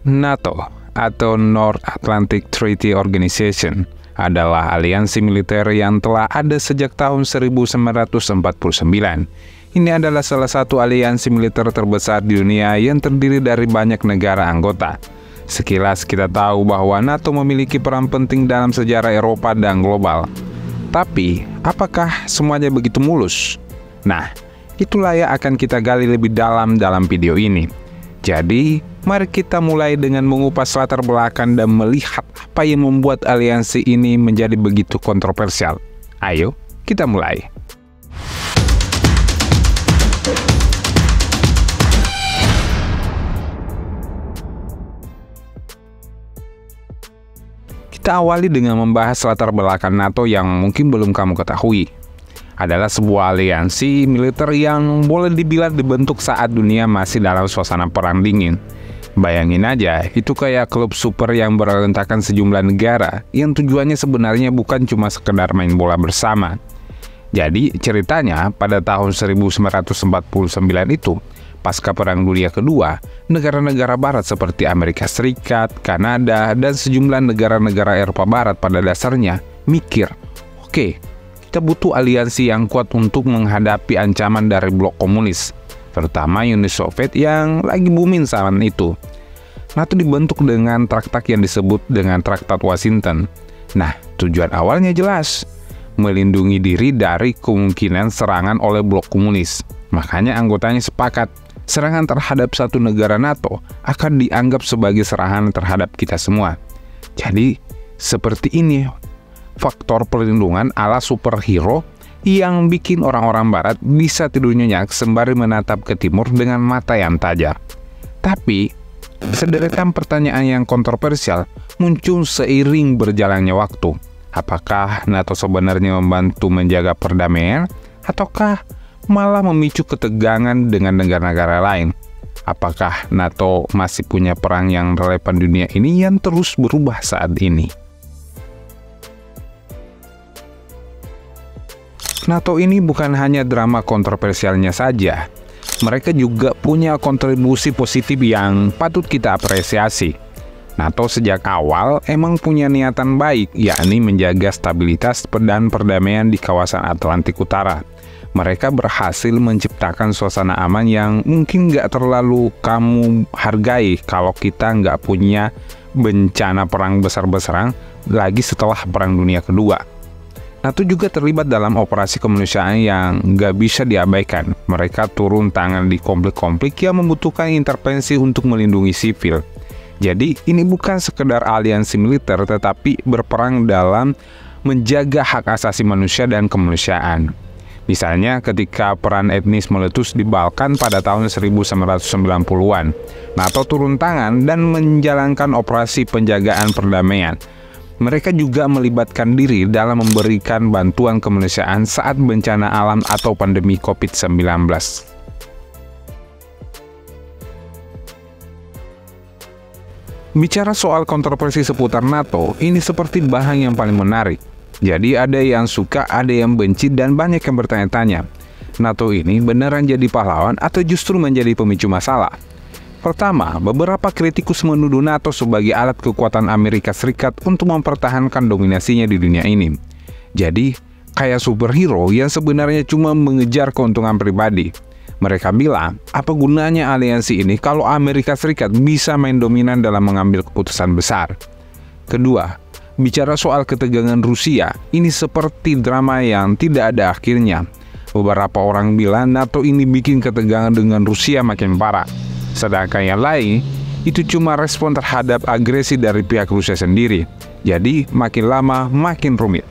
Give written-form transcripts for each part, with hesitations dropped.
NATO atau North Atlantic Treaty Organization adalah aliansi militer yang telah ada sejak tahun 1949. Ini adalah salah satu aliansi militer terbesar di dunia yang terdiri dari banyak negara anggota. Sekilas kita tahu bahwa NATO memiliki peran penting dalam sejarah Eropa dan global. Tapi, apakah semuanya begitu mulus? Nah, itulah yang akan kita gali lebih dalam video ini. Jadi, mari kita mulai dengan mengupas latar belakang dan melihat apa yang membuat aliansi ini menjadi begitu kontroversial. Ayo, kita mulai. Kita awali dengan membahas latar belakang NATO yang mungkin belum kamu ketahui. Adalah sebuah aliansi militer yang boleh dibilang dibentuk saat dunia masih dalam suasana perang dingin. Bayangin aja, itu kayak klub super yang berlentakan sejumlah negara yang tujuannya sebenarnya bukan cuma sekedar main bola bersama. Jadi ceritanya pada tahun 1949 itu, pasca Perang Dunia Kedua, negara-negara barat seperti Amerika Serikat, Kanada, dan sejumlah negara-negara Eropa Barat pada dasarnya mikir, oke, kita butuh aliansi yang kuat untuk menghadapi ancaman dari blok komunis, terutama Uni Soviet yang lagi booming saat itu. NATO dibentuk dengan traktat yang disebut dengan Traktat Washington. Nah, tujuan awalnya jelas, melindungi diri dari kemungkinan serangan oleh blok komunis. Makanya anggotanya sepakat, serangan terhadap satu negara NATO akan dianggap sebagai serangan terhadap kita semua. Jadi, seperti ini faktor perlindungan ala superhero yang bikin orang-orang barat bisa tidur nyenyak sembari menatap ke timur dengan mata yang tajam. Tapi, sederetan pertanyaan yang kontroversial muncul seiring berjalannya waktu. Apakah NATO sebenarnya membantu menjaga perdamaian ataukah malah memicu ketegangan dengan negara-negara lain? Apakah NATO masih punya peran yang relevan dunia ini yang terus berubah saat ini? NATO ini bukan hanya drama kontroversialnya saja. Mereka juga punya kontribusi positif yang patut kita apresiasi. NATO sejak awal emang punya niatan baik, yakni menjaga stabilitas dan perdamaian di kawasan Atlantik Utara. Mereka berhasil menciptakan suasana aman yang mungkin nggak terlalu kamu hargai kalau kita nggak punya bencana perang besar-besaran lagi setelah Perang Dunia Kedua. NATO juga terlibat dalam operasi kemanusiaan yang nggak bisa diabaikan. Mereka turun tangan di konflik-konflik yang membutuhkan intervensi untuk melindungi sipil. Jadi, ini bukan sekedar aliansi militer, tetapi berperang dalam menjaga hak asasi manusia dan kemanusiaan. Misalnya ketika peran etnis meletus di Balkan pada tahun 1990-an, NATO turun tangan dan menjalankan operasi penjagaan perdamaian. Mereka juga melibatkan diri dalam memberikan bantuan kemanusiaan saat bencana alam atau pandemi COVID-19. Bicara soal kontroversi seputar NATO, ini seperti bahan yang paling menarik. Jadi ada yang suka, ada yang benci, dan banyak yang bertanya-tanya, NATO ini beneran jadi pahlawan atau justru menjadi pemicu masalah? Pertama, beberapa kritikus menuduh NATO sebagai alat kekuatan Amerika Serikat untuk mempertahankan dominasinya di dunia ini. Jadi, kayak superhero yang sebenarnya cuma mengejar keuntungan pribadi. Mereka bilang, apa gunanya aliansi ini kalau Amerika Serikat bisa main dominan dalam mengambil keputusan besar? Kedua, bicara soal ketegangan Rusia, ini seperti drama yang tidak ada akhirnya. Beberapa orang bilang NATO ini bikin ketegangan dengan Rusia makin parah. Sedangkan yang lain, itu cuma respon terhadap agresi dari pihak Rusia sendiri. Jadi, makin lama makin rumit.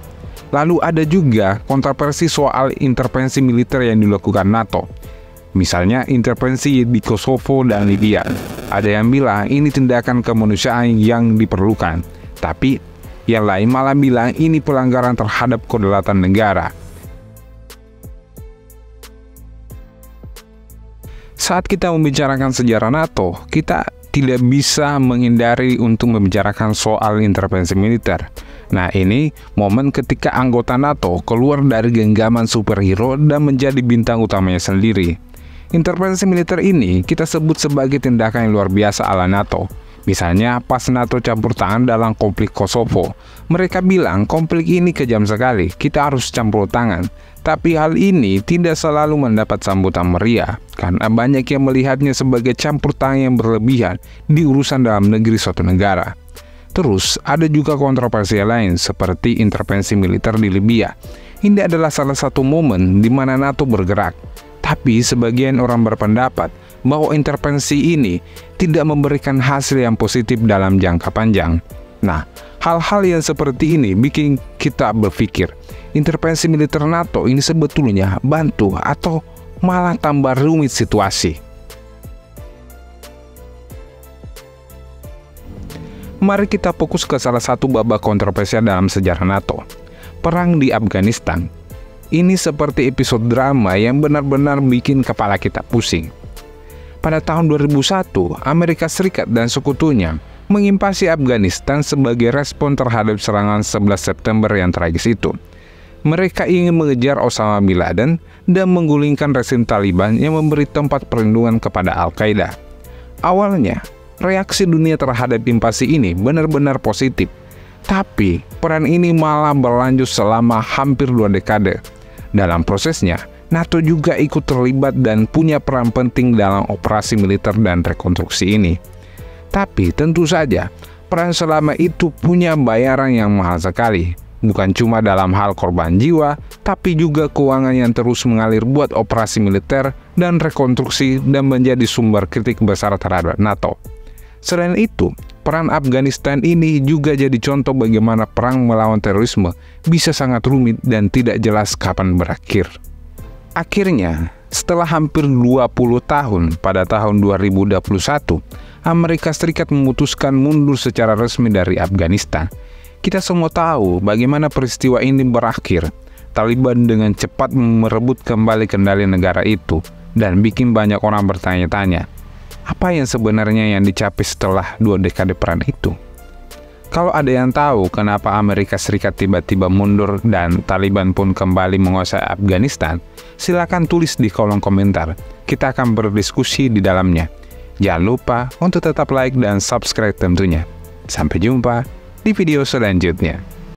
Lalu ada juga kontroversi soal intervensi militer yang dilakukan NATO. Misalnya intervensi di Kosovo dan Libya. Ada yang bilang ini tindakan kemanusiaan yang diperlukan. Tapi yang lain malah bilang ini pelanggaran terhadap kedaulatan negara. Saat kita membicarakan sejarah NATO, kita tidak bisa menghindari untuk membicarakan soal intervensi militer. Nah, ini momen ketika anggota NATO keluar dari genggaman superhero dan menjadi bintang utamanya sendiri. Intervensi militer ini kita sebut sebagai tindakan yang luar biasa ala NATO. Misalnya pas NATO campur tangan dalam konflik Kosovo. Mereka bilang konflik ini kejam sekali, kita harus campur tangan. Tapi hal ini tidak selalu mendapat sambutan meriah, karena banyak yang melihatnya sebagai campur tangan yang berlebihan di urusan dalam negeri suatu negara. Terus, ada juga kontroversi lain seperti intervensi militer di Libya. Ini adalah salah satu momen di mana NATO bergerak. Tapi sebagian orang berpendapat bahwa intervensi ini tidak memberikan hasil yang positif dalam jangka panjang. Nah, hal-hal yang seperti ini bikin kita berpikir, intervensi militer NATO ini sebetulnya bantu atau malah tambah rumit situasi. Mari kita fokus ke salah satu babak kontroversial dalam sejarah NATO, perang di Afghanistan. Ini seperti episode drama yang benar-benar bikin kepala kita pusing. Pada tahun 2001, Amerika Serikat dan sekutunya menginvasi Afghanistan sebagai respon terhadap serangan 11 September yang tragis itu. Mereka ingin mengejar Osama bin Laden dan menggulingkan rezim Taliban yang memberi tempat perlindungan kepada Al-Qaeda. Awalnya, reaksi dunia terhadap invasi ini benar-benar positif. Tapi, peran ini malah berlanjut selama hampir 2 dekade. Dalam prosesnya, NATO juga ikut terlibat dan punya peran penting dalam operasi militer dan rekonstruksi ini. Tapi tentu saja, peran selama itu punya bayaran yang mahal sekali. Bukan cuma dalam hal korban jiwa, tapi juga keuangan yang terus mengalir buat operasi militer dan rekonstruksi dan menjadi sumber kritik besar terhadap NATO. Selain itu, peran Afghanistan ini juga jadi contoh bagaimana perang melawan terorisme bisa sangat rumit dan tidak jelas kapan berakhir. Akhirnya, setelah hampir 20 tahun pada tahun 2021, Amerika Serikat memutuskan mundur secara resmi dari Afghanistan. Kita semua tahu bagaimana peristiwa ini berakhir. Taliban dengan cepat merebut kembali kendali negara itu dan bikin banyak orang bertanya-tanya, apa yang sebenarnya yang dicapai setelah 2 dekade perang itu? Kalau ada yang tahu kenapa Amerika Serikat tiba-tiba mundur dan Taliban pun kembali menguasai Afghanistan, silakan tulis di kolom komentar. Kita akan berdiskusi di dalamnya. Jangan lupa untuk tetap like dan subscribe tentunya. Sampai jumpa di video selanjutnya.